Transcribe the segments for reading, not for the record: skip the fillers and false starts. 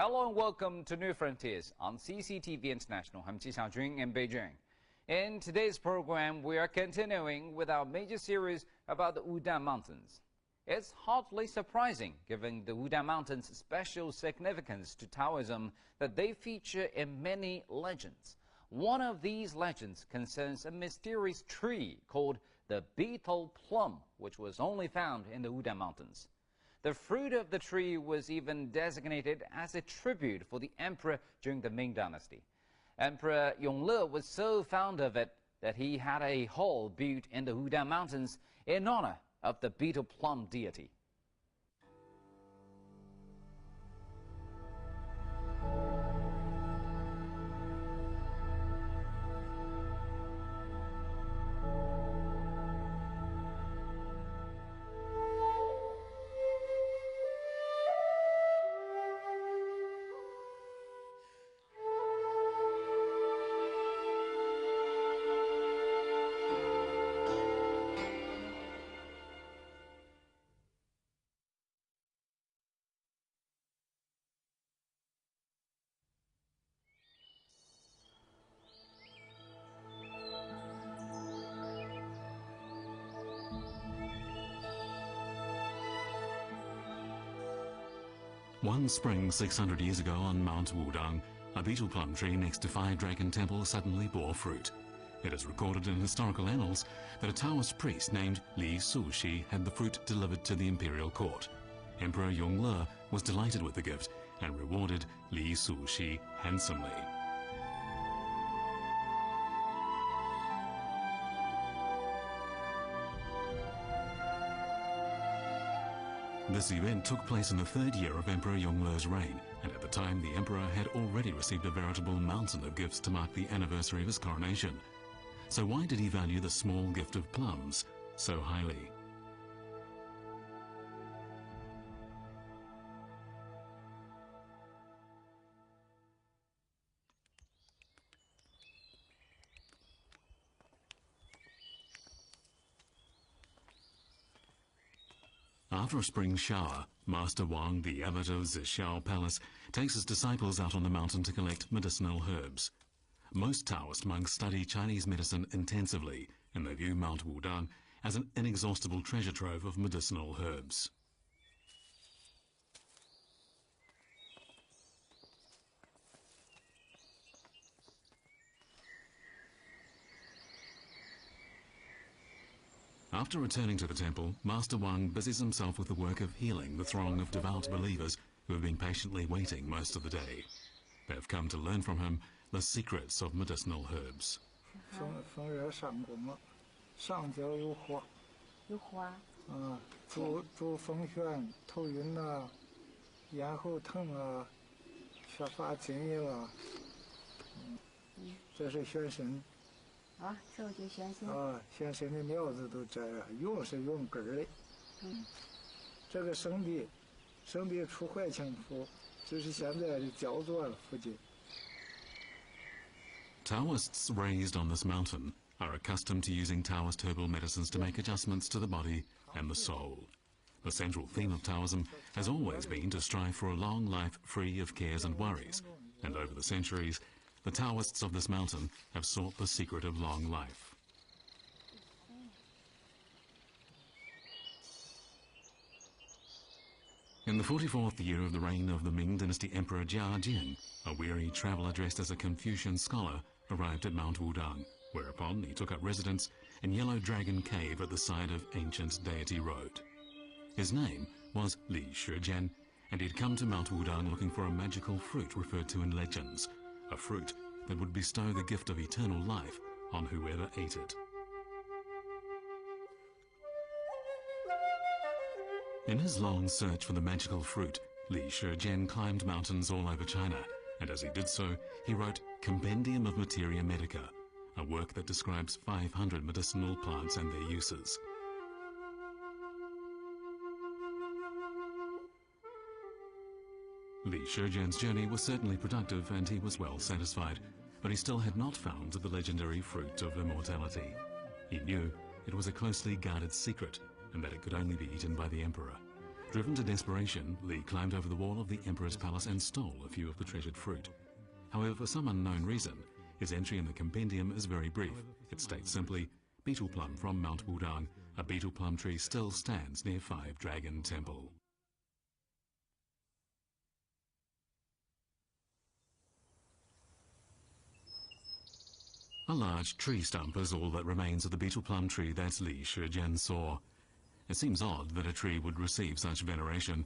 Hello and welcome to New Frontiers on CCTV International. I'm Ji Xiaojun in Beijing. In today's program, we are continuing with our major series about the Wudang Mountains. It's hardly surprising, given the Wudang Mountains' special significance to Taoism, that they feature in many legends. One of these legends concerns a mysterious tree called the Betel-Plum, which was only found in the Wudang Mountains. The fruit of the tree was even designated as a tribute for the emperor during the Ming Dynasty. Emperor Yongle was so fond of it that he had a hall built in the Wudang Mountains in honor of the Betel-Plum Deity. One spring 600 years ago on Mount Wudang, a betel plum tree next to Five Dragon Temple suddenly bore fruit. It is recorded in historical annals that a Taoist priest named Li Sushi had the fruit delivered to the imperial court. Emperor Yongle was delighted with the gift and rewarded Li Sushi handsomely. This event took place in the third year of Emperor Yongle's reign, and at the time the emperor had already received a veritable mountain of gifts to mark the anniversary of his coronation. So why did he value the small gift of plums so highly? After a spring shower, Master Wang, the abbot of Zixiao Palace, takes his disciples out on the mountain to collect medicinal herbs. Most Taoist monks study Chinese medicine intensively, and they view Mount Wudang as an inexhaustible treasure trove of medicinal herbs. After returning to the temple, Master Wang busies himself with the work of healing the throng of devout believers who have been patiently waiting most of the day. They have come to learn from him the secrets of medicinal herbs. Taoists raised on this mountain are accustomed to using Taoist herbal medicines to make adjustments to the body and the soul. The central theme of Taoism has always been to strive for a long life free of cares and worries, and over the centuries, the Taoists of this mountain have sought the secret of long life. In the 44th year of the reign of the Ming Dynasty Emperor Jia, a weary traveller dressed as a Confucian scholar arrived at Mount Wudang, whereupon he took up residence in Yellow Dragon Cave at the side of ancient Deity Road. His name was Li Shijian, and he had come to Mount Wudang looking for a magical fruit referred to in legends, a fruit that would bestow the gift of eternal life on whoever ate it. In his long search for the magical fruit, Li Shijian climbed mountains all over China, and as he did so, he wrote Compendium of Materia Medica, a work that describes 500 medicinal plants and their uses. Li Shijian's journey was certainly productive and he was well satisfied, but he still had not found the legendary fruit of immortality. He knew it was a closely guarded secret and that it could only be eaten by the emperor. Driven to desperation, Li climbed over the wall of the emperor's palace and stole a few of the treasured fruit. However, for some unknown reason, his entry in the compendium is very brief. It states simply, Betel-Plum from Mount Wudang, a betel plum tree still stands near Five Dragon Temple. A large tree stump is all that remains of the betel plum tree that Li Shijian saw. It seems odd that a tree would receive such veneration.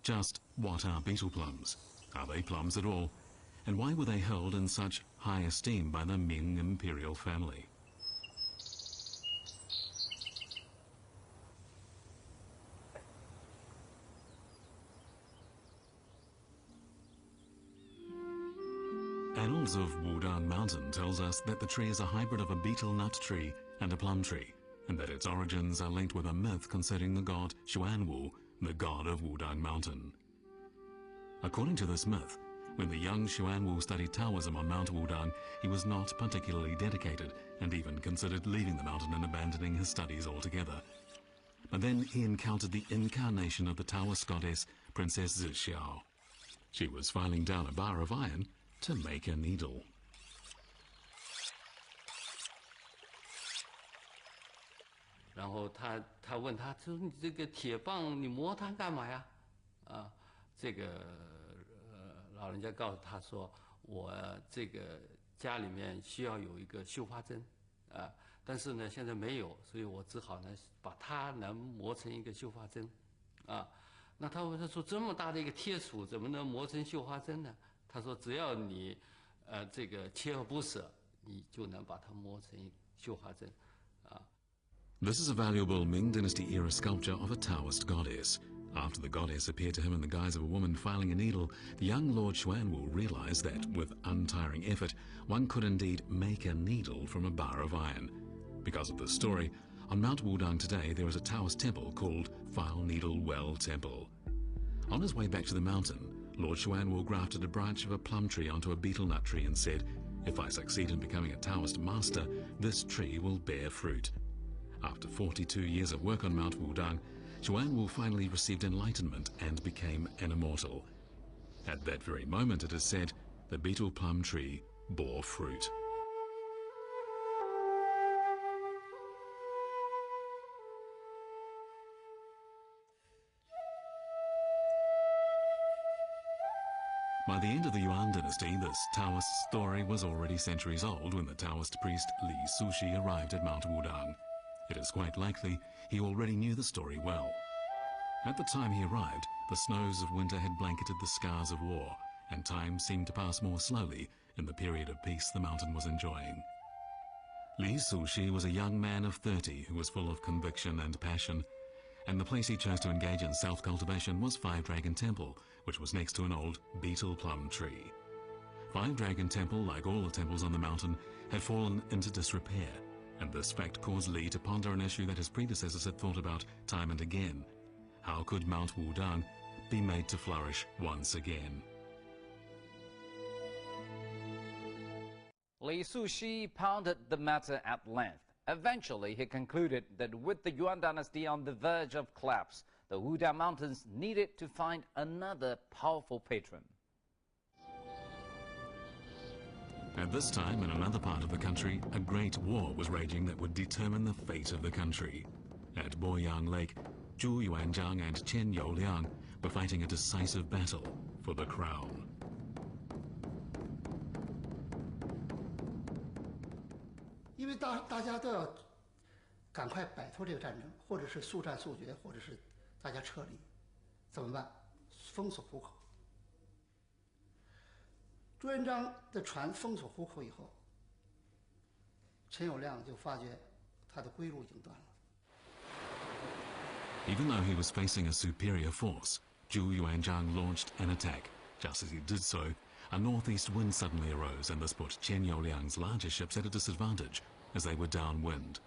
Just what are betel plums? Are they plums at all? And why were they held in such high esteem by the Ming imperial family? Annals of Wudang Mountain tells us that the tree is a hybrid of a betel nut tree and a plum tree, and that its origins are linked with a myth concerning the god Xuanwu, the god of Wudang Mountain. According to this myth, when the young Xuanwu studied Taoism on Mount Wudang, he was not particularly dedicated and even considered leaving the mountain and abandoning his studies altogether. But then he encountered the incarnation of the Taoist goddess, Princess Zixiao. She was filing down a bar of iron to make a needle. 然后他问他说：“你这个铁棒你磨它干嘛呀？”这个老人家告诉他说：“我这个家里面需要有一个绣花针，但是呢现在没有，所以我只好呢把它能磨成一个绣花针，那他问他说这么大的一个铁杵怎么能磨成绣花针呢？他说只要你这个锲而不舍，你就能把它磨成绣花针。” This is a valuable Ming Dynasty era sculpture of a Taoist goddess. After the goddess appeared to him in the guise of a woman filing a needle, the young Lord Xuanwu realized that, with untiring effort, one could indeed make a needle from a bar of iron. Because of this story, on Mount Wudang today there is a Taoist temple called File Needle Well Temple. On his way back to the mountain, Lord Xuanwu grafted a branch of a plum tree onto a betel nut tree and said, "If I succeed in becoming a Taoist master, this tree will bear fruit." After 42 years of work on Mount Wudang, Xuanwu finally received enlightenment and became an immortal. At that very moment, it is said, the betel plum tree bore fruit. By the end of the Yuan dynasty, this Taoist story was already centuries old when the Taoist priest Li Sushi arrived at Mount Wudang. It is quite likely he already knew the story well. At the time he arrived, the snows of winter had blanketed the scars of war, and time seemed to pass more slowly in the period of peace the mountain was enjoying. Li Sushi was a young man of 30 who was full of conviction and passion, and the place he chose to engage in self-cultivation was Five Dragon Temple, which was next to an old betel plum tree. Five Dragon Temple, like all the temples on the mountain, had fallen into disrepair, and this fact caused Li to ponder an issue that his predecessors had thought about time and again. How could Mount Wudang be made to flourish once again? Li Sushi pondered the matter at length. Eventually, he concluded that with the Yuan dynasty on the verge of collapse, the Wudang Mountains needed to find another powerful patron. At this time, in another part of the country, a great war was raging that would determine the fate of the country. At Boyang Lake, Zhu Yuanzhang and Chen Youliang were fighting a decisive battle for the crown. 因为大家都要赶快摆脱这个战争，或者是速战速决，或者是大家撤离，怎么办？封锁虎口。朱元璋的船封锁虎口以后，陈友谅就发觉他的归路已经断了。 Even though he was facing a superior force, Zhu Yuanzhang launched an attack. Just as he did so, a northeast wind suddenly arose, and this put Chen Youliang's larger ships at a disadvantage, as they were downwind.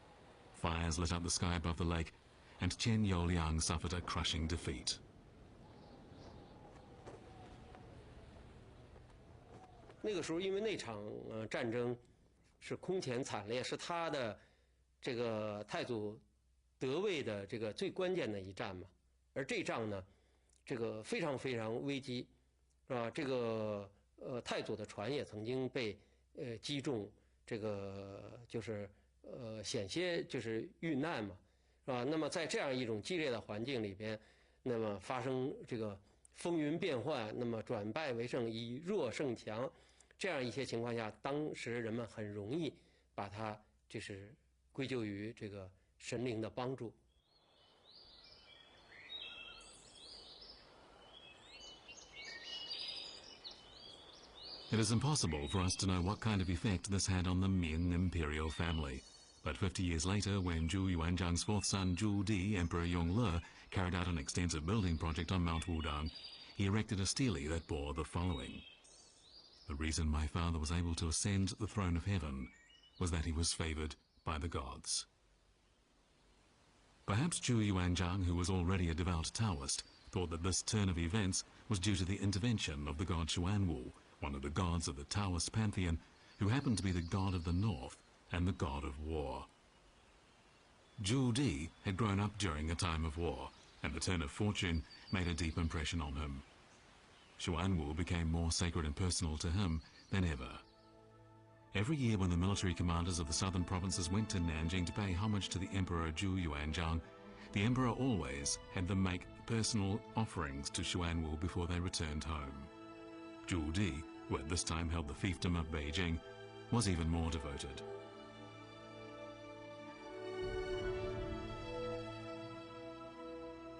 Fires lit up the sky above the lake, and Chen Youliang suffered a crushing defeat. 那个时候，因为那场战争是空前惨烈，是他的这个太祖得位的这个最关键的一战嘛。而这仗呢，这个非常非常危机，是吧？这个太祖的船也曾经被击中，这个就是险些就是遇难嘛，是吧？那么在这样一种激烈的环境里边，那么发生这个风云变幻，那么转败为胜，以弱胜强，这样一些情况下，当时人们很容易把它就是归咎于这个神灵的帮助。It is impossible for us to know what kind of effect this had on the Ming imperial family. But 50 years later, when Zhu Yuanzhang's fourth son, Zhu Di, Emperor Yongle, carried out an extensive building project on Mount Wudang, he erected a stele that bore the following: "The reason my father was able to ascend the throne of heaven was that he was favored by the gods." Perhaps Zhu Yuanzhang, who was already a devout Taoist, thought that this turn of events was due to the intervention of the god Xuanwu, one of the gods of the Taoist pantheon, who happened to be the god of the north and the god of war. Zhu Di had grown up during a time of war, and the turn of fortune made a deep impression on him. Xuanwu became more sacred and personal to him than ever. Every year when the military commanders of the southern provinces went to Nanjing to pay homage to the Emperor Zhu Yuanzhang, the emperor always had them make personal offerings to Xuanwu before they returned home. Zhu Di, who at this time held the fiefdom of Beijing, was even more devoted.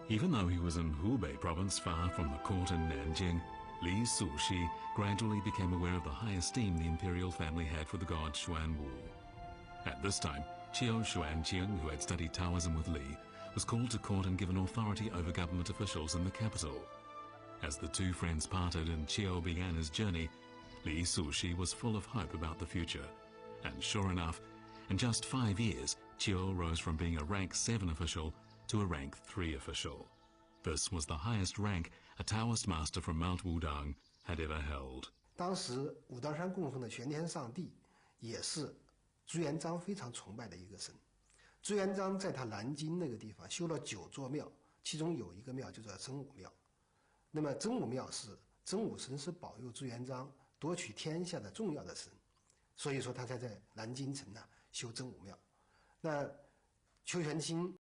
Even though he was in Hubei province, far from the court in Nanjing, Li Sushi gradually became aware of the high esteem the imperial family had for the god Xuanwu. At this time, Qiu Xuanqing, who had studied Taoism with Li, was called to court and given authority over government officials in the capital. As the two friends parted and Qiu began his journey, Li Sushi was full of hope about the future. And sure enough, in just 5 years, Qiu rose from being a rank 7 official to a rank 3 official. This was the highest rank a Taoist master from Mount Wudang had ever held. 当时武当山供奉的玄天上帝，也是朱元璋非常崇拜的一个神。朱元璋在他南京那个地方修了9座庙，其中有一个庙就叫真武庙。那么真武庙是真武神是保佑朱元璋夺取天下的重要的神，所以说他才在南京城呢修真武庙。那邱玄清